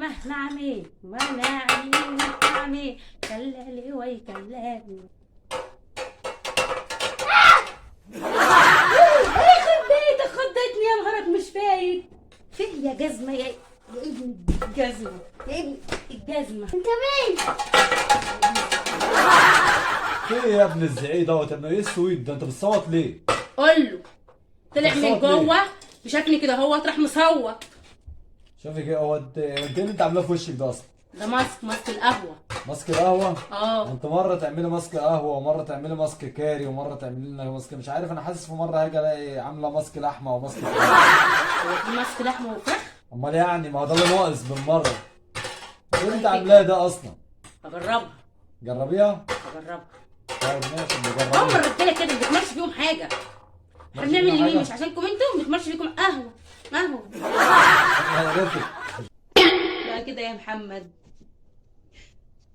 مهنعمي مناعي نعمي كلالي ويكلاني يخرب بيتك خضتني يا نهارك مش فايت. فين يا جزمة يا ابني الجزمة يا ابني الجزمة. انت مين؟ ايه يا ابن الزعيق دوت؟ انا ايه السويد ده؟ انت بتصوت ليه؟ قول له طلع من بتصوت جوه ليه؟ وشافني كده هو راح مصوت. شوفي كده، هو انت ايه اللي انت عاملاه في وشك ده اصلا؟ ده ماسك القهوة. ماسك القهوه؟ اه انت مره تعملي ماسك قهوه ومره تعملي ماسك كاري ومره تعملي لنا ماسك مش عارف. انا حاسس في مره هاجي الاقي عامله ماسك لحمه وماسك فراخ. هو في ماسك لحمة وفراخ؟ امال يعني ما هو ده اللي ناقص بالمره. ايه اللي انت عاملاه ده اصلا؟ هجربها جربيها؟ هجربها. طيب ماشي هم نجربها. الرجاله كده ما بتمرش فيهم حاجه. احنا ماشي بنعمل فيهم يمين حاجة؟ مش عشانكم انتوا ما بتمرش فيكم قهوه قهوه. انا عرفتك. بقى كده يا محمد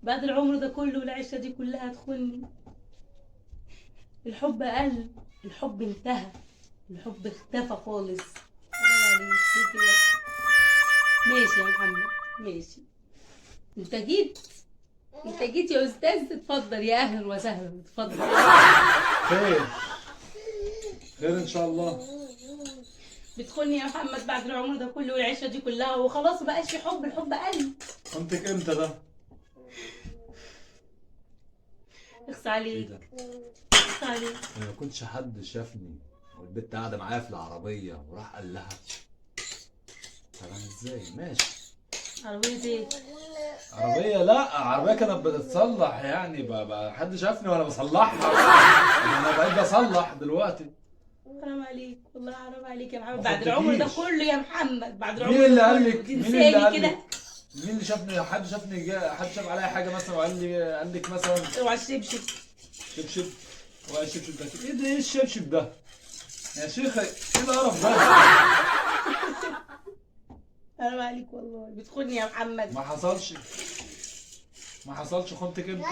بعد العمر ده كله والعشره دي كلها تخوني. الحب قل، الحب انتهى، الحب اختفى خالص. حرام عليك ليه كده؟ ماشي يا محمد ماشي. انت جيت، انت جيت يا استاذ. اتفضل يا اهلا وسهلا اتفضل. خير خير ان شاء الله. بتخوني يا محمد بعد العمر ده كله والعشره دي كلها وخلاص مبقاش في حب، الحب قل. خنتك امتى ده؟ اخس ايه عليك ده؟ اخس عليك. انا ما كنتش حد شافني والبت قاعده معايا في العربيه وراح قال لها. طب انا ازاي؟ ماشي. عربية ايه؟ عربيه، لا عربيه كانت بتتصلح يعني حد شافني وانا بصلحها. انا بقيت بصلح دلوقتي. حرام عليك والله حرام عليك يا محمد ما بعد العمر ده خدتكيش. كله يا محمد بعد العمر مين اللي ده قال كله لك؟ مين اللي تنساني قال كده. لك؟ مين اللي شافني؟ حد شافني حد شاف عليا حاجه مثلا وقال لي قال لك مثلا اوعى الشبشب. شبشب؟ هو الشبشب ده ايه ده؟ ايه الشبشب ده؟ يا شيخه ايه القرف ده؟ حرام عليك والله بتخوني يا محمد. ما حصلش. ما حصلش. خنتك امتى؟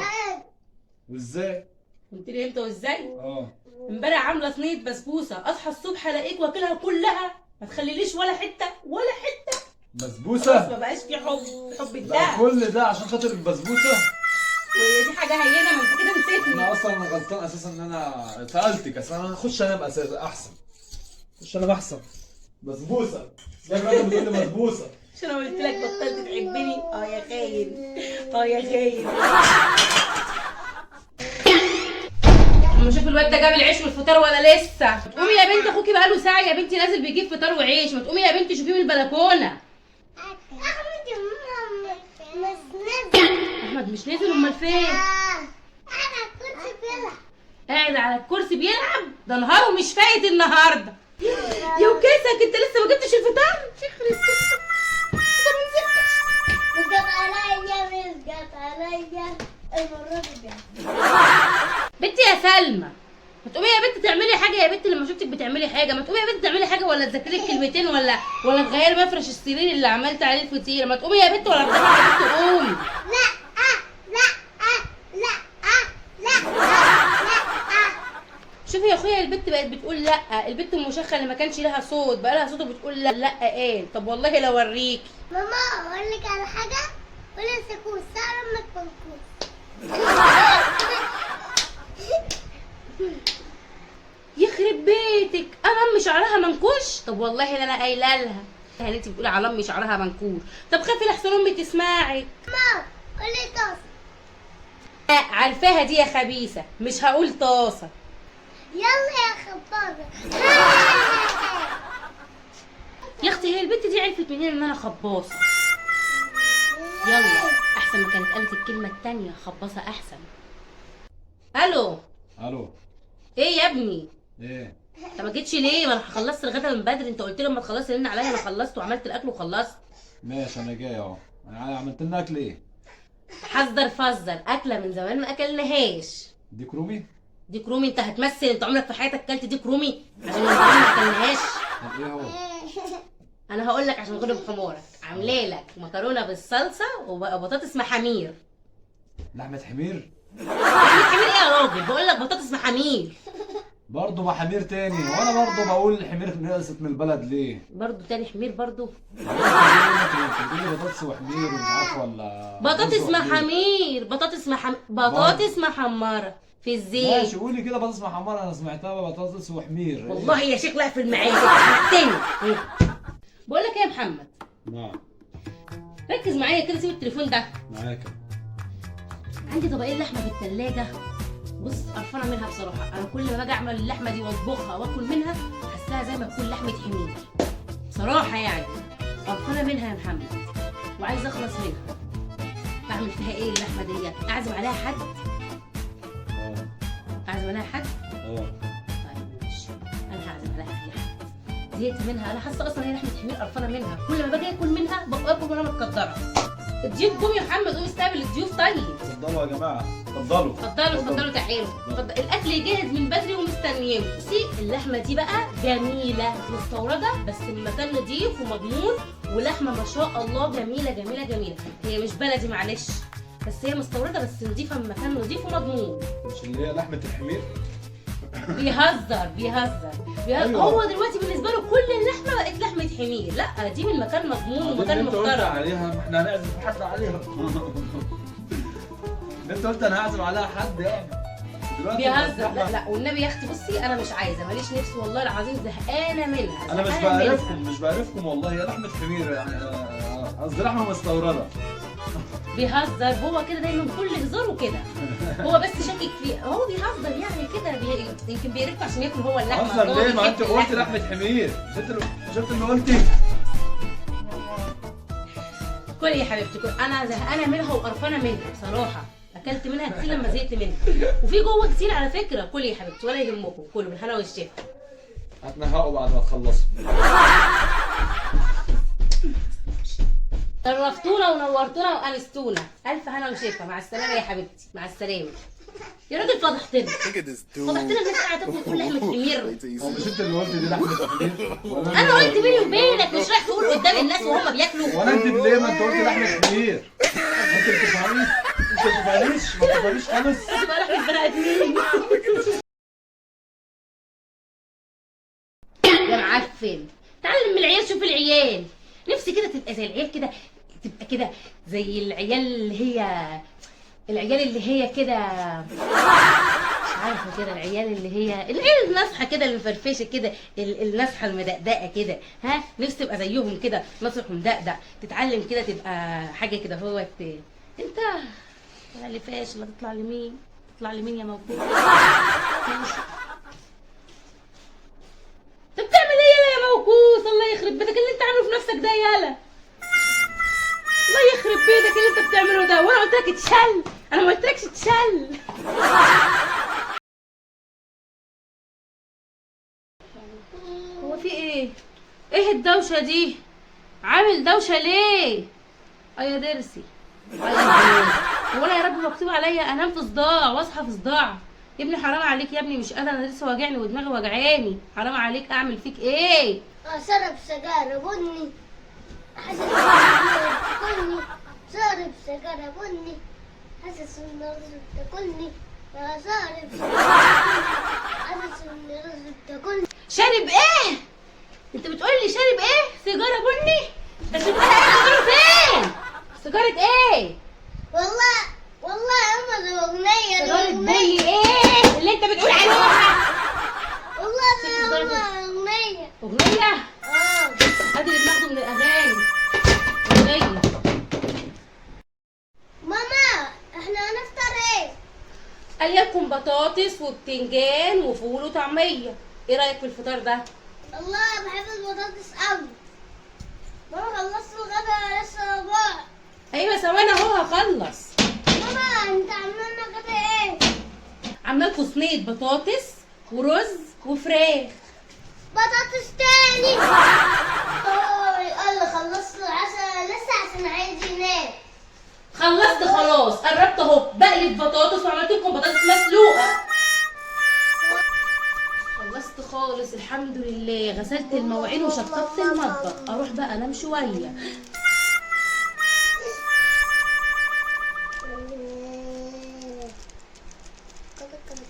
وازاي؟ قلت لي امتى وازاي؟ اه امبارح عامله صينيه بسبوسه اصحى الصبح الاقيك واكلها كلها ما تخليليش ولا حته ولا حته. خلاص ما بسبوسه؟ بقاش في حب، الحب ده انتهى. كل ده عشان خاطر البسبوسه؟ وهي دي حاجه هينه ما انت كده نسيتني. انا اصلا انا غلطان اساسا ان انا سالتك. اصلا انا هخش انام اساسا احسن. اخش انام احسن. بسبوسه جاي راجل بتقول لي بسبوسه. مش انا قلت لك بطلت تحبني؟ اه يا خاين اه يا خاين. اما اشوف الواد ده جاب العيش والفطار ولا لسه. ما تقومي يا بنت، اخوكي بقاله ساعه يا بنتي نازل بيجيب فطار وعيش. ما تقومي يا بنتي شوفيه من البلكونه. احمد مش نزل امال فين؟ قاعد على الكرسي بيلعب. ده نهاره مش فايت النهارده. يا وكاسك انت لسه ما جبتش الفطار؟ يخرب بيتك. انت ما نزلتش. مسقط عليا المرة دي. بنتي يا سلمى ما تقومي يا بنت تعملي حاجه يا بنت. لما شفتك بتعملي حاجه ما تقومي يا بنت تعملي حاجه ولا تذاكري لك كلمتين ولا تغيري مفرش السرير اللي عملت عليه الفطير. ما تقومي يا بنت ولا بتعملي يا بنت قومي. شوفي يا اخويا البت بقت بتقول لا. البت المشخه اللي ما كانش لها صوت بقى لها صوت وبتقول لا لا. ايه طب والله لو اوريك. ماما اقول لك على حاجة. قولي سكوت ساعة لما تكون يخرب بيتك انا امي شعرها منكوش. طب والله ده انا قايله لها يعني انت بتقولي على امي شعرها منكوش. طب خافي لحسن امي تسمعك. ماما قولي طاس. عارفاها دي يا خبيثه مش هقول طاسه. يلا يا خبازة. يا اختي هي البنت دي عرفت منين ان انا خباصه؟ يلا احسن ما كانت قالت الكلمه التانيه خباصه احسن. الو الو. ايه يا ابني؟ ايه؟ انت ما جيتش ليه؟ ما انا خلصت الغدا من بدري. انت قلت لي لما تخلصي رن عليا. انا خلصت وعملت الاكل وخلصت. ماشي انا جاي اهو. انا عملت لنا اكل ايه؟ حذر فزر اكله من زمان ما اكلناهاش. ديك رومي؟ ديك رومي؟ انت هتمثل؟ انت عمرك في حياتك اكلت ديك رومي؟ عشان من زمان ما اكلناهاش. طب ايه هو؟ انا هقول لك عشان غلب حمارك. عامله لك مكرونه بالصلصه وبطاطس محامير. لحمة حمير؟ لحمه حمير ايه يا راجل؟ بقول لك بطاطس محامير. برضه ما حمير تاني. وانا برضه بقول الحمير نقصت من البلد ليه؟ برضو تاني حمير برضو. بتقولي بطاطس بطاطس وحمير ومش عارف ولا بطاطس رز وحمير. محامير، بطاطس محمره في الزيت. ماشي قولي كده بطاطس محمره، انا سمعتها بطاطس وحمير. والله يا شيخ لا في المعادة حرقتني. بقول لك ايه يا محمد، نعم ركز معايا كده، سيب التليفون ده. معاك. عندي طبقين لحمه في الثلاجه، بص قرفانه منها بصراحه. انا كل ما باجي اعمل اللحمه دي واطبخها واكل منها حاساها زي ما تكون لحمه حمير بصراحه، يعني قرفانه منها يا محمد وعايزه اخلص منها. بعمل فيها ايه اللحمه دي؟ اعزم عليها حد؟ اعزم عليها حد؟ طيب ماشي، انا هعزم عليها اي حد. زهقت منها، انا حاسه اصلا هي لحمه حمير قرفانه منها، كل ما باجي اكل منها باكل وانا متقدره. الضيوف جم يا محمد، قوم استقبل الضيوف. طيب اتفضلوا يا جماعه، اتفضلوا اتفضلوا تعالوا. الاكل يجهز من بدري ومستنيين. بصي اللحمه دي بقى جميله مستورده بس من مكان نضيف ومضمون، ولحمه ما شاء الله جميله جميله جميله. هي مش بلدي معلش، بس هي مستورده بس نضيفه من مكان نضيف ومضمون. مش اللي هي لحمه الحمير؟ بيهزر. أيوة. هو دلوقتي بالنسبه له كل اللحمه بقت لحمه حمير. لا دي من مكان مضمون ومكان انت قلت محترم. عليها، ما احنا هنعزم حد عليها. انت قلت انا هعزم عليها حد يعني دلوقتي. بيهزر. لا والنبي يا اختي بصي انا مش عايزه، ماليش نفس والله العظيم، زهقانه منها. انا مش بعرفكم والله، هي لحمه حمير يعني، قصدي لحمه مستورده. بيهزر هو كده دايما، كل هزاره كده. هو بس شاكك فيه، هو بيهزر يعني كده يمكن بيعرفه عشان ياكل هو اللحمه. هزر هو ليه؟ ما انت بيحب قلت اللحمة. لحمه حمير، شفت اللي قلتي. كل يا حبيبتي كل، انا زهقانه منها وقرفانه منها بصراحه، اكلت منها كتير لما زهقت منها، وفي جوه كتير على فكره. كل يا حبيبتي ولا يهمكم، كلوا بالهنا والشفا. هتنهقوا بعد ما تخلصوا. شرفتونا ونورتونا وانستونا، الف هنا وشفا. مع السلامه يا حبيبتي، مع السلامه. يا راجل فضحتنا الناس قاعده تاكل كل لحمه حمير. هو مش انت اللي قلت دي لحمه حمير؟ انا قلت بيني وبينك، مش رايح تقول قدام الناس وهم بياكلوا. ولا انت ليه؟ ما انت قلت لحمه حمير. انت بتفهميش؟ ما بتفهميش خالص. تبقى لحمه بني ادمين. يا معفن تعلم من العيال، شوف العيال. نفسي كده تبقى زي العيال كده، تبقى كده زي العيال اللي هي كده مش عارفه كده، العيال الناصحه كده، المفرفشه كده، الناصحه المدقدقه كده. ها نفسي تبقى زيهم كده، ناصح ومدقدق، تتعلم كده تبقى حاجه كده. انت اللي فاشل هتطلع لمين؟ تطلع لمين يا موجود؟ ماشي. انت بتعمل ايه يا موكوس؟ الله يخرب بيتك اللي انت عامله في نفسك ده يالا. الله يخرب بيتك اللي انت بتعمله ده، وانا قلت لك اتشل، انا ما قلتلكش اتشل. هو في ايه؟ ايه الدوشه دي؟ عامل دوشه ليه؟ يا درسي هو انا يا رب مكتوب عليا انام في صداع واصحى في صداع؟ يا ابني حرام عليك يا ابني، مش قادره، انا لسه واجعني ودماغي وجعاني. حرام عليك، اعمل فيك ايه؟ شرب سجارة بني، حاسس تاكلني، شارب سجارة بني، حاسس ان راسك بتاكلني، يا شارب سجارة حاسس ان راسك بتاكلني. شارب ايه؟ انت بتقول لي شارب ايه؟ سيجاره بني؟ انت شربتها ايه؟ سيجاره فين؟ سيجاره ايه؟ والله يا دي اغنية، دي سيجاره اغنية، بني ايه اللي انت بتقول عليها؟ والله دي اغنية. اغنيه؟ ادي اللي بناخده من الاغاني اغنيه. ماما احنا هنفطر ايه؟ قال لكم بطاطس وبتنجان وفول وطعميه. ايه رايك في الفطار ده؟ والله بحب البطاطس قوي. ماما خلصت الغدا لسه بقى. ايوه ثواني اهو هخلص. ماما انت عامله لنا غدا ايه؟ عامله لكم صينيه بطاطس ورز وفراخ. بطاطس تاني. يقول لي خلصت العشاء لسه عشان عايز ينام. خلصت خلاص، قربت اهو، بقلب بطاطس وعملت لكم بطاطس مسلوقه. خلصت خالص الحمد لله، غسلت المواعين وشطفت المطبخ، اروح بقى انام شويه.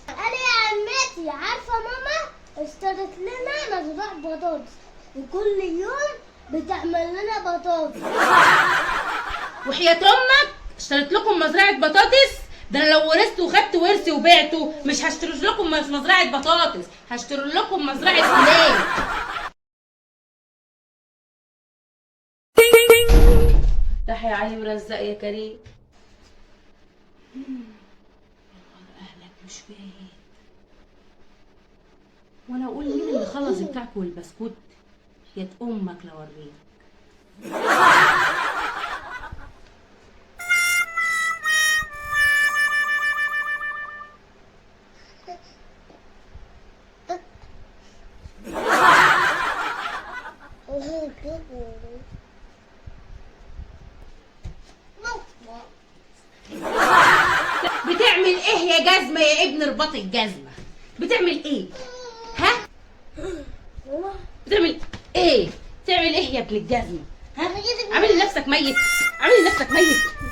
قال يا عمتي عارفه ماما اشترت لنا مزرعه بطاطس وكل يوم بتعمل لنا بطاطس. وحياة امك اشتريت لكم مزرعة بطاطس. ده انا لو ورثت وخدت ورثي وبعته مش هشتري لكم مزرعة بطاطس، هشتري لكم مزرعة فلان. افتح يا علي ورزق يا كريم. اهلك مش فاهم. وانا اقول مين اللي خلص بتاعك والبسكوت؟ حياة امك لو اوريك. بتعمل ايه يا جزمة يا ابن رباط الجزمة؟ بتعمل ايه؟ ها؟ بتعمل ايه؟ بتعمل ايه يا ابن الجزمة؟ ها؟ عامل لنفسك ميت؟ عامل لنفسك ميت؟